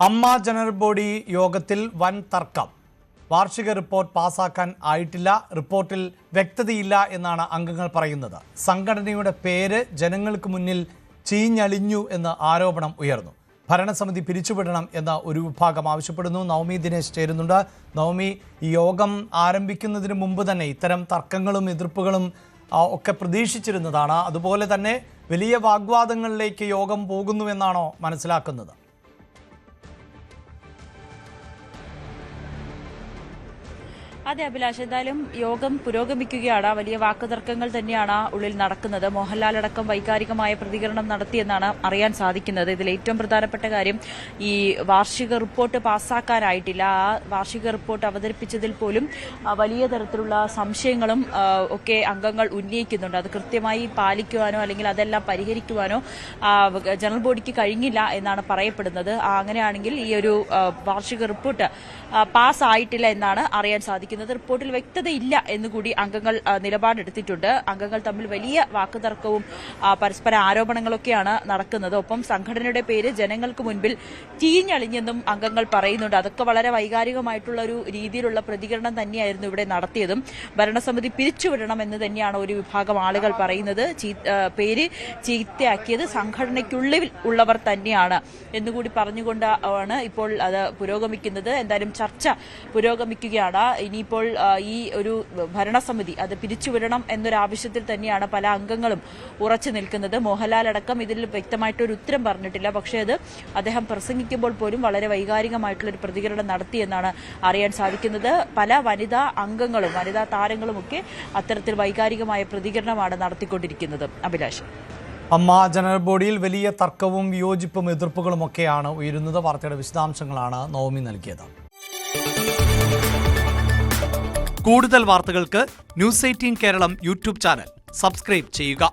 അമ്മ general body യോഗത്തിൽ വൻ തർക്കം. വാർഷിക റിപ്പോർട്ട് പാസാക്കാൻ ആയിട്ടില്ല. റിപ്പോർട്ടിൽ വ്യക്തതയില്ല എന്നാണ് അംഗങ്ങൾ പറയുന്നത്. സംഘടനയുടെ പേര് ജനങ്ങൾക്ക് മുന്നിൽ ചീഞ്ഞളിഞ്ഞു എന്ന ആരോപണം ഉയർന്നു. ഭരണസമിതി പിരിച്ചുവിടണം എന്ന ഒരു വിഭാഗം ആവശ്യപ്പെടുന്നു. നവമി ദിനേശ് ചേരുന്നുണ്ട്. നവമി, ഈ യോഗം ആരംഭിക്കുന്നതിന് മുമ്പ് തന്നെ ഇത്തരം തർക്കങ്ങളും എതിർപ്പുകളും ഒക്കെ പ്രതീക്ഷിച്ചിരുന്നതാണ്. അതുപോലെ തന്നെ വലിയ വാഗ്വാദങ്ങളിലേക്ക് യോഗം പോകുന്നുവെന്നാണോ മനസ്സിലാക്കുന്നത്? അതെ അഭിലാഷ്, എന്തായാലും യോഗം പുരോഗമിക്കുകയാണ്. വലിയ വാക്കുതർക്കങ്ങൾ തന്നെയാണ് ഉള്ളിൽ നടക്കുന്നത്. മോഹൻലാൽ അടക്കം വൈകാരികമായ പ്രതികരണം നടത്തിയെന്നാണ് അറിയാൻ സാധിക്കുന്നത്. ഇതിൽ ഏറ്റവും പ്രധാനപ്പെട്ട കാര്യം ഈ വാർഷിക റിപ്പോർട്ട് പാസ്സാക്കാനായിട്ടില്ല. ആ വാർഷിക റിപ്പോർട്ട് അവതരിപ്പിച്ചതിൽ പോലും വലിയ തരത്തിലുള്ള സംശയങ്ങളും ഒക്കെ അംഗങ്ങൾ ഉന്നയിക്കുന്നുണ്ട്. അത് കൃത്യമായി പാലിക്കുവാനോ അല്ലെങ്കിൽ അതെല്ലാം പരിഹരിക്കുവാനോ ജനറൽ ബോഡിക്ക് കഴിഞ്ഞില്ല എന്നാണ് പറയപ്പെടുന്നത്. അങ്ങനെയാണെങ്കിൽ ഈ ഒരു വാർഷിക റിപ്പോർട്ട് പാസ്സായിട്ടില്ല എന്നാണ് അറിയാൻ സാധിക്കുന്നത്. റിപ്പോർട്ടിൽ വ്യക്തതയില്ല എന്നുകൂടി അംഗങ്ങൾ നിലപാടെടുത്തിട്ടുണ്ട്. അംഗങ്ങൾ തമ്മിൽ വലിയ വാക്കുതർക്കവും പരസ്പര ആരോപണങ്ങളൊക്കെയാണ് നടക്കുന്നത്. ഒപ്പം സംഘടനയുടെ പേര് ജനങ്ങൾക്ക് മുൻപിൽ ചീഞ്ഞളിഞ്ഞെന്നും അംഗങ്ങൾ പറയുന്നുണ്ട്. അതൊക്കെ വളരെ വൈകാരികമായിട്ടുള്ള ഒരു രീതിയിലുള്ള പ്രതികരണം തന്നെയായിരുന്നു ഇവിടെ നടത്തിയതും. ഭരണസമിതി പിരിച്ചുവിടണം എന്ന് തന്നെയാണ് ഒരു വിഭാഗം ആളുകൾ പറയുന്നത്. പേര് ചീത്തയാക്കിയത് സംഘടനയ്ക്കുള്ളിൽ ഉള്ളവർ തന്നെയാണ് എന്നുകൂടി പറഞ്ഞുകൊണ്ടാണ് ഇപ്പോൾ അത് പുരോഗമിക്കുന്നത്. എന്തായാലും ചർച്ച പുരോഗമിക്കുകയാണ്. ഇനിയിപ്പോൾ ഈ ഒരു ഭരണസമിതി അത് പിരിച്ചുവിടണം എന്നൊരാവശ്യത്തിൽ തന്നെയാണ് പല അംഗങ്ങളും ഉറച്ചു നിൽക്കുന്നത്. മോഹൻലാൽ അടക്കം ഇതിൽ വ്യക്തമായിട്ടൊരു ഉത്തരം പറഞ്ഞിട്ടില്ല. പക്ഷേ അത് അദ്ദേഹം പ്രസംഗിക്കുമ്പോൾ പോലും വളരെ വൈകാരികമായിട്ടുള്ളൊരു പ്രതികരണം നടത്തിയെന്നാണ് അറിയാൻ സാധിക്കുന്നത്. പല വനിതാ അംഗങ്ങളും വനിതാ താരങ്ങളുമൊക്കെ അത്തരത്തിൽ വൈകാരികമായ പ്രതികരണമാണ് നടത്തിക്കൊണ്ടിരിക്കുന്നത്. അഭിലാഷ്, അമ്മ ജനറൽ ബോഡിയിൽ വലിയ തർക്കവും വിയോജിപ്പും എതിർപ്പുകളും ഒക്കെയാണ് ഉയരുന്നത്. വാർത്തയുടെ വിശദാംശങ്ങളാണ് നവമി നൽകിയത്. കൂടുതൽ വാർത്തകൾക്ക് news 18 Keralam YouTube channel subscribe ചെയ്യുക.